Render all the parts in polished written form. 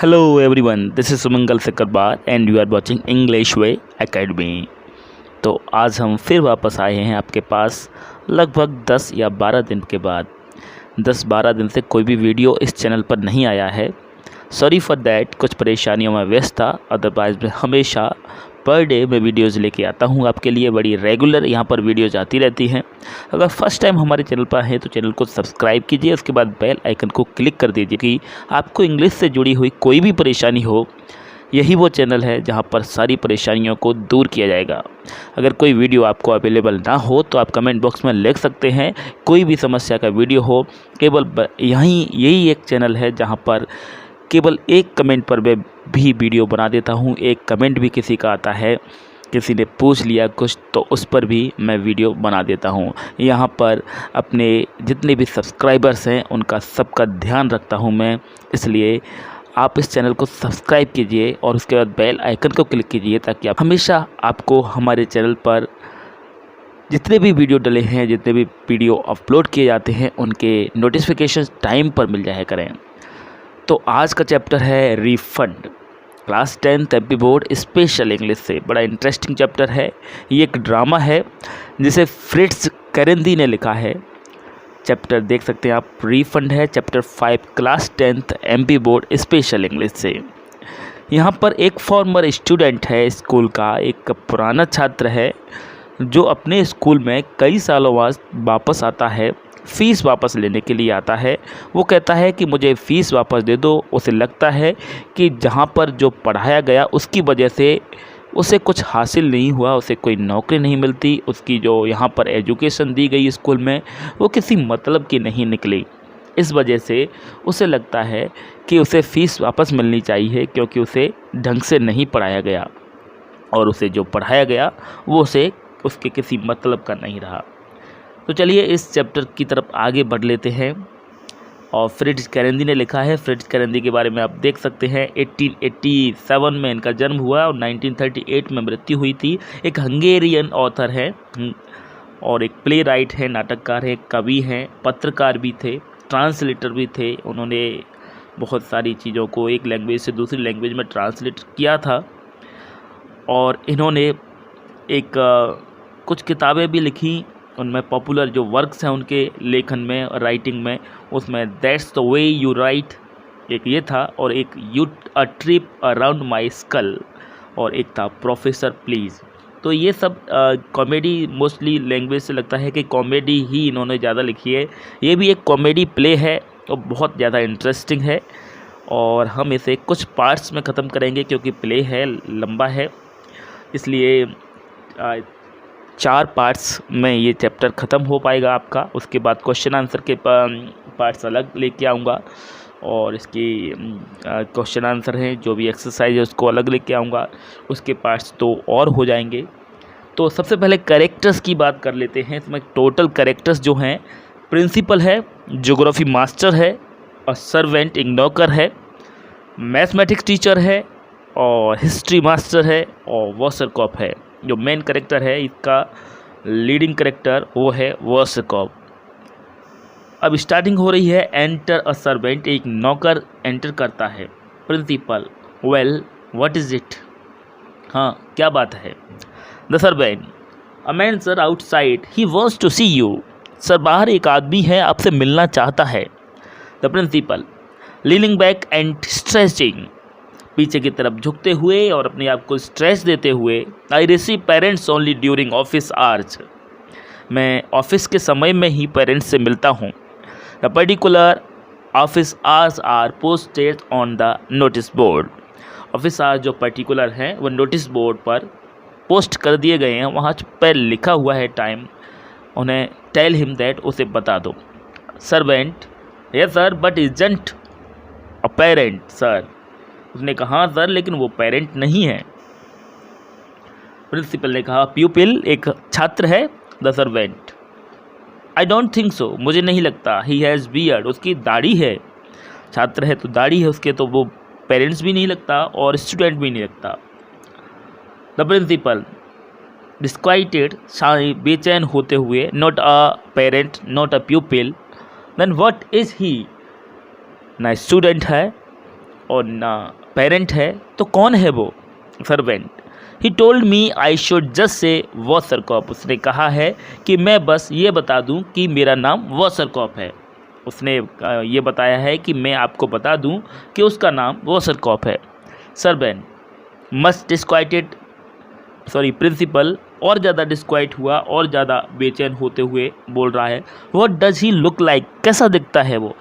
Hello everyone, this is Sumangal Sikkarbar and you are watching English Way Academy। तो आज हम फिर वापस आए हैं आपके पास लगभग 10 या 12 दिन के बाद। 10-12 दिन से कोई भी वीडियो इस चैनल पर नहीं आया है। सॉरी फॉर दैट, कुछ परेशानियों में व्यस्त था। अदरवाइज़ मैं हमेशा पर डे में वीडियोज़ लेके आता हूँ आपके लिए। बड़ी रेगुलर यहाँ पर वीडियोज़ आती रहती हैं। अगर फर्स्ट टाइम हमारे चैनल पर हैं तो चैनल को सब्सक्राइब कीजिए, उसके बाद बेल आइकन को क्लिक कर दीजिए कि आपको इंग्लिश से जुड़ी हुई कोई भी परेशानी हो, यही वो चैनल है जहाँ पर सारी परेशानियों को दूर किया जाएगा। अगर कोई वीडियो आपको अवेलेबल ना हो तो आप कमेंट बॉक्स में लिख सकते हैं। कोई भी समस्या का वीडियो हो, केवल यही एक चैनल है जहाँ पर केवल एक कमेंट पर मैं भी वीडियो बना देता हूँ। एक कमेंट भी किसी का आता है, किसी ने पूछ लिया कुछ, तो उस पर भी मैं वीडियो बना देता हूँ। यहाँ पर अपने जितने भी सब्सक्राइबर्स हैं उनका सबका ध्यान रखता हूँ मैं, इसलिए आप इस चैनल को सब्सक्राइब कीजिए और उसके बाद बेल आइकन को क्लिक कीजिए ताकि आप हमेशा आपको हमारे चैनल पर जितने भी वीडियो डले हैं, जितने भी वीडियो अपलोड किए जाते हैं, उनके नोटिफिकेशन टाइम पर मिल जाया करें। तो आज का चैप्टर है refund, class 10th MP board special English से। बड़ा इंटरेस्टिंग चैप्टर है। ये एक ड्रामा है जिसे फ्रिट्ज कैरेंदी ने लिखा है। चैप्टर देख सकते हैं आप, रिफंड है, chapter 5, class 10th MP board special English से। यहाँ पर एक फॉर्मर स्टूडेंट है स्कूल का, एक पुराना छात्र है जो अपने स्कूल में कई सालों बाद वापस आता है। फ़ीस वापस लेने के लिए आता है। वो कहता है कि मुझे फ़ीस वापस दे दो। उसे लगता है कि जहाँ पर जो पढ़ाया गया उसकी वजह से उसे कुछ हासिल नहीं हुआ, उसे कोई नौकरी नहीं मिलती, उसकी जो यहाँ पर एजुकेशन दी गई स्कूल में वो किसी मतलब की नहीं निकली। इस वजह से उसे लगता है कि उसे फ़ीस वापस मिलनी चाहिए क्योंकि उसे ढंग से नहीं पढ़ाया गया और उसे जो पढ़ाया गया वो उसे उसके किसी मतलब का नहीं रहा। तो चलिए इस चैप्टर की तरफ आगे बढ़ लेते हैं। और फ्रिट्ज कैरेंदी ने लिखा है। फ्रिट्ज कैरेंदी के बारे में आप देख सकते हैं 1887 में इनका जन्म हुआ और 1938 में मृत्यु हुई थी। एक हंगेरियन ऑथर है और एक प्ले राइट है, नाटककार है, कवि हैं, पत्रकार भी थे, ट्रांसलेटर भी थे। उन्होंने बहुत सारी चीज़ों को एक लैंग्वेज से दूसरी लैंग्वेज में ट्रांसलेट किया था और इन्होंने एक कुछ किताबें भी लिखी। उनमें पॉपुलर जो वर्क्स हैं उनके लेखन में, राइटिंग में, उसमें that's the way you write एक ये था, और एक you a trip around my skull, और एक था प्रोफेसर प्लीज़। तो ये सब कॉमेडी मोस्टली लैंग्वेज से लगता है कि कॉमेडी ही इन्होंने ज़्यादा लिखी है। ये भी एक कॉमेडी प्ले है और बहुत ज़्यादा इंटरेस्टिंग है और हम इसे कुछ पार्ट्स में ख़त्म करेंगे क्योंकि प्ले है, लंबा है, इसलिए 4 पार्ट्स में ये चैप्टर ख़त्म हो पाएगा आपका। उसके बाद क्वेश्चन आंसर के पार्ट्स अलग लेके आऊँगा और इसकी क्वेश्चन आंसर हैं जो भी एक्सरसाइज है उसको अलग लेके आऊँगा। उसके पार्ट्स तो और हो जाएंगे। तो सबसे पहले कैरेक्टर्स की बात कर लेते हैं। इसमें टोटल कैरेक्टर्स जो हैं, प्रिंसिपल है, ज्योग्राफी मास्टर है और सर्वेंट एक नौकर है, मैथमेटिक्स टीचर है और हिस्ट्री मास्टर है और वॉशरकॉप है। जो मेन करेक्टर है इसका लीडिंग करेक्टर वो है वॉशरकॉप। अब स्टार्टिंग हो रही है, एंटर अ सर्वेंट, एक नौकर एंटर करता है। Principal, well what is it, हाँ क्या बात है। The servant, a man sir outside, he wants to see you, sir बाहर एक आदमी है आपसे मिलना चाहता है। The principal, leaning back and stretching, पीछे की तरफ झुकते हुए और अपने आप को स्ट्रेच देते हुए, I receive parents only during office hours, मैं ऑफिस के समय में ही पेरेंट्स से मिलता हूँ। The particular office hours are posted on the notice board, office hours जो पर्टिकुलर हैं वो नोटिस बोर्ड पर पोस्ट कर दिए गए हैं, वहाँ पर लिखा हुआ है टाइम। उन्हें टेल हिम दैट, उसे बता दो। Servant, yes sir but isn't a parent sir, उसने कहा हाँ सर लेकिन वो पेरेंट नहीं है। प्रिंसिपल ने कहा प्यूपिल, एक छात्र है। The servant, I don't think so, मुझे नहीं लगता। ही हैज़ बियर्ड, उसकी दाढ़ी है। छात्र है तो दाढ़ी है उसके, तो वो पेरेंट्स भी नहीं लगता और स्टूडेंट भी नहीं लगता। द प्रिंसिपल डिस्क्वाइटेड, बेचैन होते हुए, not a parent not a pupil, then what is he, ना स्टूडेंट है और ना पेरेंट है तो कौन है वो? Servant. He told me I should just say washercop. उसने कहा है कि मैं बस ये बता दूं कि मेरा नाम वॉशरकॉप है। उसने ये बताया है कि मैं आपको बता दूं कि उसका नाम वॉशरकॉप है। सर्वेंट मस्ट डिस्क्वाइटेड, सॉरी प्रिंसिपल और ज़्यादा डिस्क्वाइट हुआ और ज़्यादा बेचैन होते हुए बोल रहा है, what does he look like, कैसा दिखता है वो?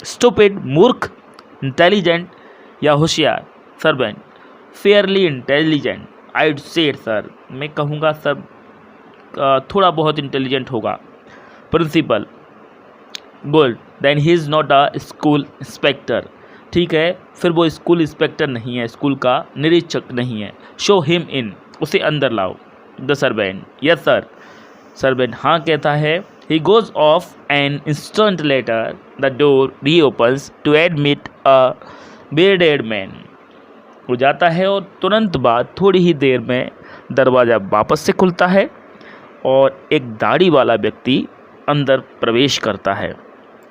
स्टूपिड, मूर्ख, इंटेलिजेंट या होशियार? Servant fairly intelligent, I'd say sir, मैं कहूँगा सर थोड़ा बहुत इंटेलिजेंट होगा। Principal good, then he is not a school inspector. ठीक है, फिर वो स्कूल इंस्पेक्टर नहीं है, स्कूल का निरीक्षक नहीं है। शो हिम इन, उसे अंदर लाओ। The servant yes sir. Servant हाँ कहता है। He goes off an instant later, the door reopens to admit a bearded man. वो जाता है और तुरंत बाद थोड़ी ही देर में दरवाज़ा वापस से खुलता है और एक दाढ़ी वाला व्यक्ति अंदर प्रवेश करता है।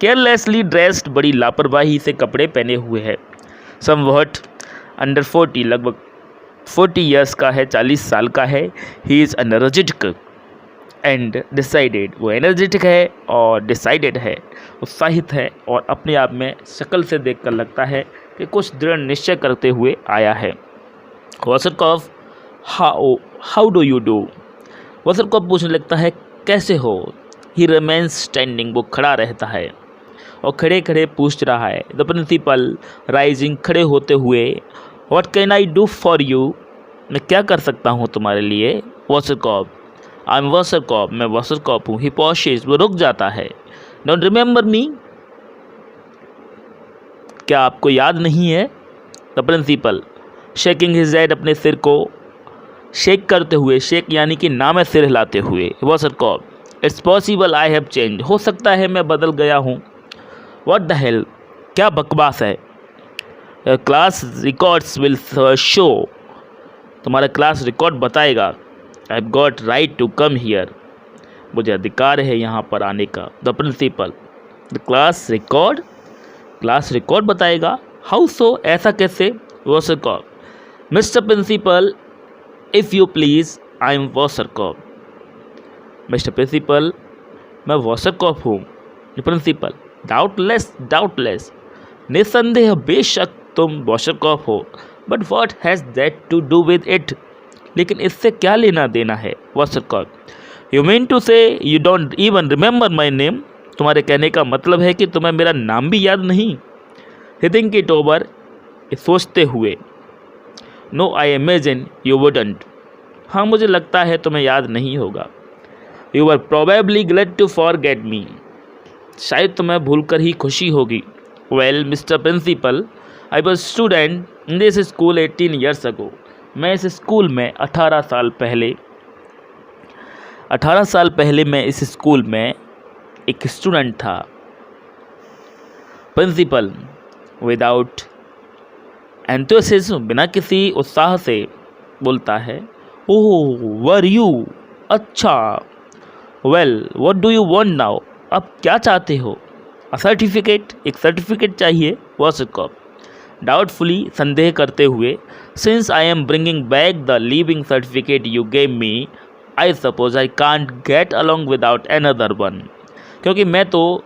केयरलेसली ड्रेस्ड, बड़ी लापरवाही से कपड़े पहने हुए है। समवॉट अंडर 40, लगभग 40 ईयर्स का है, 40 साल का है। He is energetic and decided, वो एनर्जेटिक है और डिसाइडेड है, उत्साहित है और अपने आप में शक्ल से देखकर लगता है कि कुछ दृढ़ निश्चय करते हुए आया है। वॉशरकॉफ हाउ डू यू डू? वॉशरकॉफ पूछने लगता है कैसे हो? ही रिमेन्स स्टैंडिंग, वो खड़ा रहता है और खड़े खड़े पूछ रहा है। द प्रिंसिपल राइजिंग, खड़े होते हुए, what can I do for you, मैं क्या कर सकता हूँ तुम्हारे लिए? वॉशरकॉफ आई एम वॉशरकॉफ, मैं वॉशरकॉफ हूँ। ही पॉशेस, वो रुक जाता है। डोंट रिमेंबर मी, क्या आपको याद नहीं है? The principal shaking his head, अपने सिर को शेक करते हुए, शेक यानी कि ना में सिर हिलाते हुए। Wasserkopf it's possible I have change, हो सकता है मैं बदल गया हूँ। व्हाट द हेल, क्या बकवास है? क्लास रिकॉर्ड्स विल शो, तुम्हारा क्लास रिकॉर्ड बताएगा। I have got right to come here, मुझे अधिकार है यहाँ पर आने का। The principal the class record बताएगा? हाउ सो, ऐसा कैसे? Wasserkopf mister principal if you please, I am Wasserkopf. Mister principal, मैं वॉशरकॉफ हूँ। प्रिंसिपल डाउटलेस, निसंदेह, बेशक तुम वॉशरकॉफ हो। But what has that to do with it, लेकिन इससे क्या लेना देना है? Washerkoff you mean to say you don't even remember my name, तुम्हारे कहने का मतलब है कि तुम्हें मेरा नाम भी याद नहीं? ही थिंक इट ओवर, सोचते हुए। No I imagine you wouldn't, हाँ मुझे लगता है तुम्हें याद नहीं होगा। You are probably glad to forget me, शायद तुम्हें भूलकर ही खुशी होगी। Well mister principal, I was student in this school 18 years ago, मैं इस स्कूल में 18 साल पहले मैं इस स्कूल में एक स्टूडेंट था। प्रिंसिपल विदाउट एंथुसिज्म, बिना किसी उत्साह से बोलता है, ओह वर यू, अच्छा। Well what do you want now, अब क्या चाहते हो? अ सर्टिफिकेट, एक सर्टिफिकेट चाहिए। वॉशरकॉफ डाउटफुली, संदेह करते हुए, since I am bringing back the leaving certificate you gave me, I suppose I can't get along without another one, क्योंकि मैं तो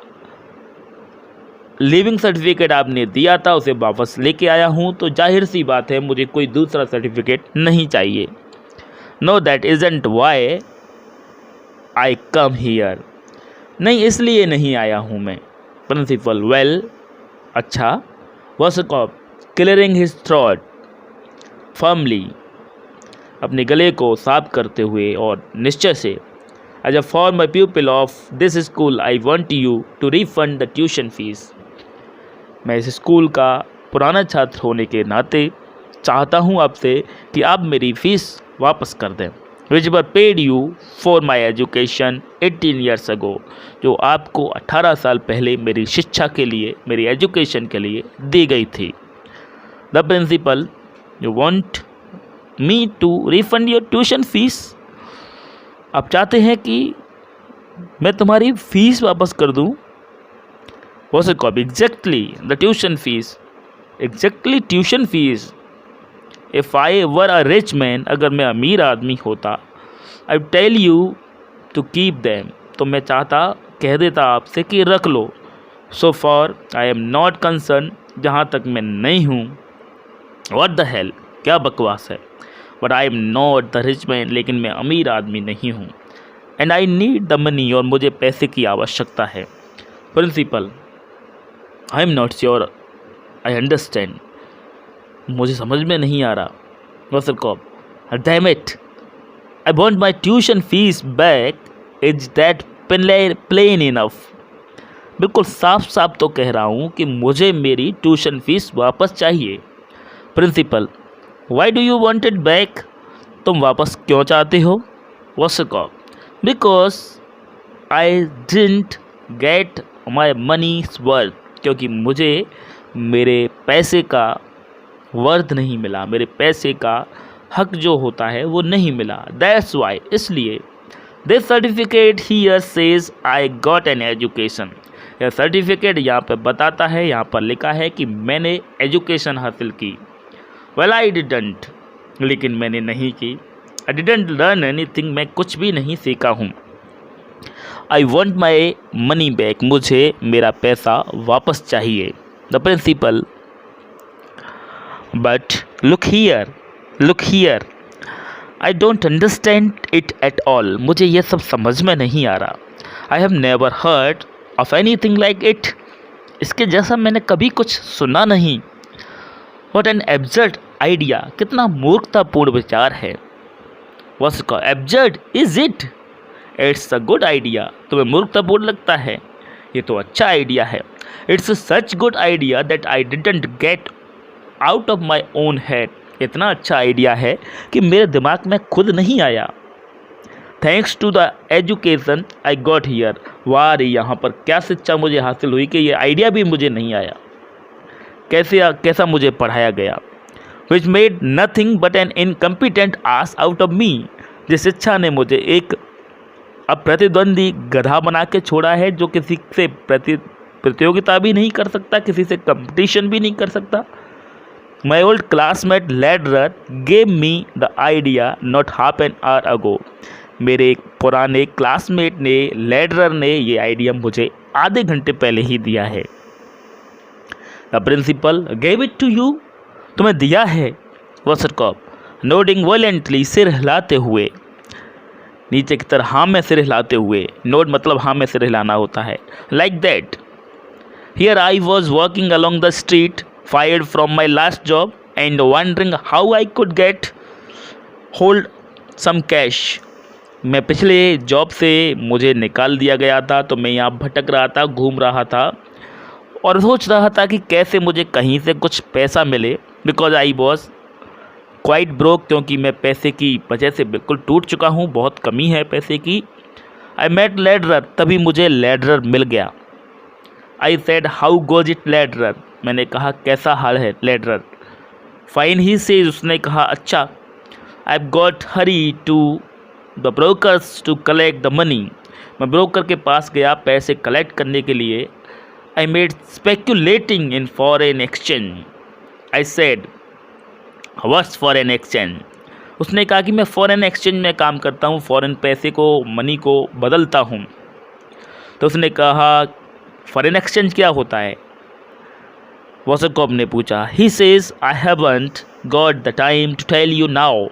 लिविंग सर्टिफिकेट आपने दिया था उसे वापस लेके आया हूँ, तो जाहिर सी बात है मुझे कोई दूसरा सर्टिफिकेट नहीं चाहिए। No that isn't why I come here, नहीं इसलिए नहीं आया हूँ मैं। प्रिंसिपल वेल, अच्छा। Washerkoff clearing his throat firmly, अपने गले को साफ करते हुए और निश्चय से, as a former pupil of this school I want you to refund the tuition fees, मैं इस स्कूल का पुराना छात्र होने के नाते चाहता हूँ आपसे कि आप मेरी फ़ीस वापस कर दें, which were paid you for my education 18 years ago, जो आपको 18 साल पहले मेरी शिक्षा के लिए, मेरी एजुकेशन के लिए दी गई थी। The principal you want me to refund your tuition fees, आप चाहते हैं कि मैं तुम्हारी फ़ीस वापस कर दूं? Wasserkopf exactly the tuition fees, exactly tuition fees. If I were a rich man, अगर मैं अमीर आदमी होता, I tell you to keep them, तो मैं चाहता कह देता आपसे कि रख लो। So for I am not concern, जहाँ तक मैं नहीं हूँ। व्हाट द हेल, क्या बकवास है। But I am not the rich man, लेकिन मैं अमीर आदमी नहीं हूँ। And I need the money, और मुझे पैसे की आवश्यकता है। Principal, I am not sure I understand, मुझे समझ में नहीं आ रहा। Wasserkopf, damn it, I want my tuition fees back, is that plain enough. बिल्कुल साफ साफ तो कह रहा हूँ कि मुझे मेरी ट्यूशन फीस वापस चाहिए। Principal, why do you want it back, तुम वापस क्यों चाहते हो। Wasserkopf, because I didn't get my money worth, क्योंकि मुझे मेरे पैसे का वर्थ नहीं मिला, मेरे पैसे का हक जो होता है वो नहीं मिला। दैट्स वाई, इसलिए। This certificate here says I got an education, यह सर्टिफिकेट यहाँ पर बताता है, यहाँ पर लिखा है कि मैंने एजुकेशन हासिल की। वेल आई डिडंट, लेकिन मैंने नहीं की। आई डिडंट लर्न एनीथिंग, मैं कुछ भी नहीं सीखा हूँ। I want my money back, मुझे मेरा पैसा वापस चाहिए। The principal, but look here, I don't understand it at all, मुझे ये सब समझ में नहीं आ रहा। I have never heard of anything like it, इसके जैसा मैंने कभी कुछ सुना नहीं। व्हाट एन एब्सर्ड आइडिया, कितना मूर्खतापूर्ण विचार है। वॉस का absurd is it, it's a good idea, तुम्हें मूर्खतापूर्ण लगता है, ये तो अच्छा आइडिया है। It's such good idea that I didn't get out of my own head, इतना अच्छा आइडिया है कि मेरे दिमाग में खुद नहीं आया। Thanks to the education I got here, वाह रे, यहाँ पर क्या शिक्षा मुझे हासिल हुई कि ये आइडिया भी मुझे नहीं आया, कैसा मुझे पढ़ाया गया। Which made nothing but an incompetent ass out of me, जिस शिक्षा ने मुझे एक अप्रतिद्वंदी गधा बना के छोड़ा है, जो किसी से प्रतियोगिता भी नहीं कर सकता, किसी से कंपटीशन भी नहीं कर सकता। My old classmate Lederer gave me the idea not half an hour ago, मेरे एक पुराने क्लासमेट ने, लेडरर ने, ये आइडिया मुझे आधे घंटे पहले ही दिया है। The principal gave it to you, तुम्हें दिया है। वसरकॉप, नोडिंग वॉलेंटली, सिर हिलाते हुए, नीचे की तरह हाँ में सिर हिलाते हुए, नोड मतलब हाँ में सिर हिलाना होता है। Like that, here I was walking along the street, fired from my last job and wondering how I could get hold some cash, मैं पिछले जॉब से मुझे निकाल दिया गया था, तो मैं यहाँ भटक रहा था, घूम रहा था और सोच रहा था कि कैसे मुझे कहीं से कुछ पैसा मिले। Because I was quite broke, क्योंकि मैं पैसे की वजह से बिल्कुल टूट चुका हूँ, बहुत कमी है पैसे की। आई मेट लेडरर, तभी मुझे लेडरर मिल गया। I said how goes it Lederer, मैंने कहा कैसा हाल है लेडरर। फाइन ही सेज, उसने कहा अच्छा। I got hurry to the brokers to collect the money, मैं ब्रोकर के पास गया पैसे कलेक्ट करने के लिए। I made speculating in foreign exchange, I said what's foreign exchange, उसने कहा कि मैं फॉरेन एक्सचेंज में काम करता हूँ, फॉरेन पैसे को, मनी को बदलता हूँ। तो उसने कहा फॉरेन एक्सचेंज क्या होता है। वॉसरकॉप ने पूछा। He says I haven't got the time to tell you now,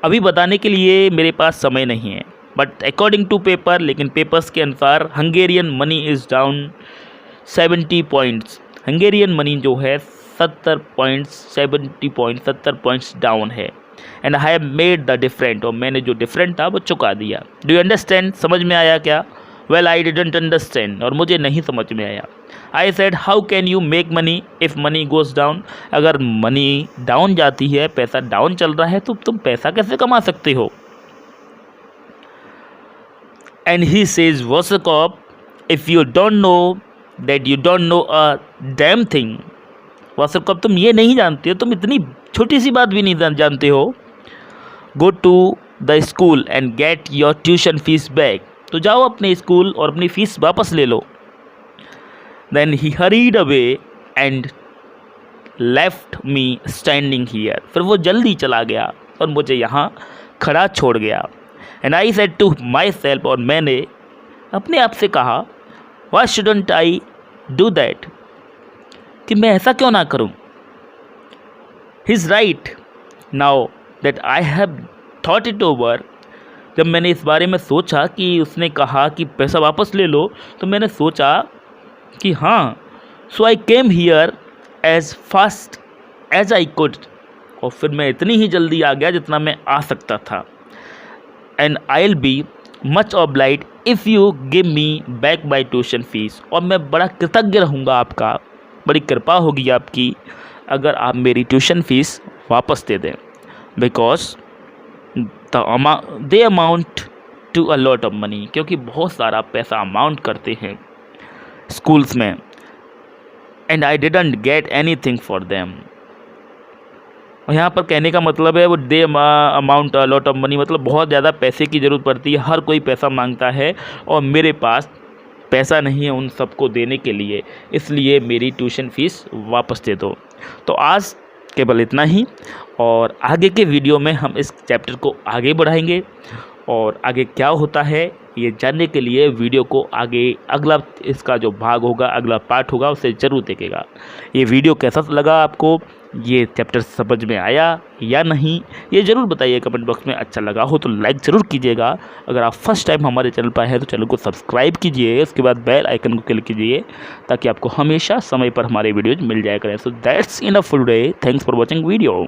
अभी बताने के लिए मेरे पास समय नहीं है। बट अकॉर्डिंग टू पेपर, लेकिन पेपर्स के अनुसार Hungarian money is down 70 points, Hungarian money जो है 70 पॉइंट्स डाउन है। And I have made the different, और मैंने जो डिफरेंट था वो चुका दिया। डू यू अंडरस्टैंड, समझ में आया क्या। वेल आई डिडंट अंडरस्टैंड, और मुझे नहीं समझ में आया। आई said how can you make money if money goes down, अगर मनी डाउन जाती है, पैसा डाउन चल रहा है, तो तुम पैसा कैसे कमा सकते हो। And he says Wasserkopf if you don't know that you don't know a damn thing, Wasserkopf तुम ये नहीं जानते हो, तुम इतनी छोटी सी बात भी नहीं जानते हो। Go to the school and get your tuition fees back, तो जाओ अपने स्कूल और अपनी फ़ीस वापस ले लो। Then he hurried away and left me standing here. फिर वो जल्दी चला गया और मुझे यहाँ खड़ा छोड़ गया। And I said to myself, और मैंने अपने आप से कहा, why shouldn't I do that, कि मैं ऐसा क्यों ना करूँ। He is right now that I have thought it over. जब मैंने इस बारे में सोचा कि उसने कहा कि पैसा वापस ले लो, तो मैंने सोचा कि हाँ, so I came here as fast as I could, और फिर मैं इतनी ही जल्दी आ गया जितना मैं आ सकता था। And I will be much obliged if you give me back my tuition fees, और मैं बड़ा कृतज्ञ रहूँगा आपका, बड़ी कृपा होगी आपकी अगर आप मेरी ट्यूशन फीस वापस दे दें, because they amount to a lot of money, क्योंकि बहुत सारा पैसा अमाउंट करते हैं स्कूल्स में। And I didn't get anything for them. यहाँ पर कहने का मतलब है वो they amount a lot of money, मतलब बहुत ज़्यादा पैसे की ज़रूरत पड़ती है, हर कोई पैसा मांगता है और मेरे पास पैसा नहीं है उन सबको देने के लिए, इसलिए मेरी ट्यूशन फ़ीस वापस दे दो। तो आज केवल इतना ही, और आगे के वीडियो में हम इस चैप्टर को आगे बढ़ाएंगे, और आगे क्या होता है ये जानने के लिए वीडियो को आगे अगला इसका जो भाग होगा, अगला पार्ट होगा, उसे ज़रूर देखेगा। ये वीडियो कैसा लगा आपको, ये चैप्टर समझ में आया या नहीं, ये ज़रूर बताइए कमेंट बॉक्स में। अच्छा लगा हो तो लाइक ज़रूर कीजिएगा। अगर आप फर्स्ट टाइम हमारे चैनल पर हैं तो चैनल को सब्सक्राइब कीजिए, उसके बाद बेल आइकन को क्लिक कीजिए ताकि आपको हमेशा समय पर हमारे वीडियोज़ मिल जाया करें। So that's enough for today, thanks for watching video.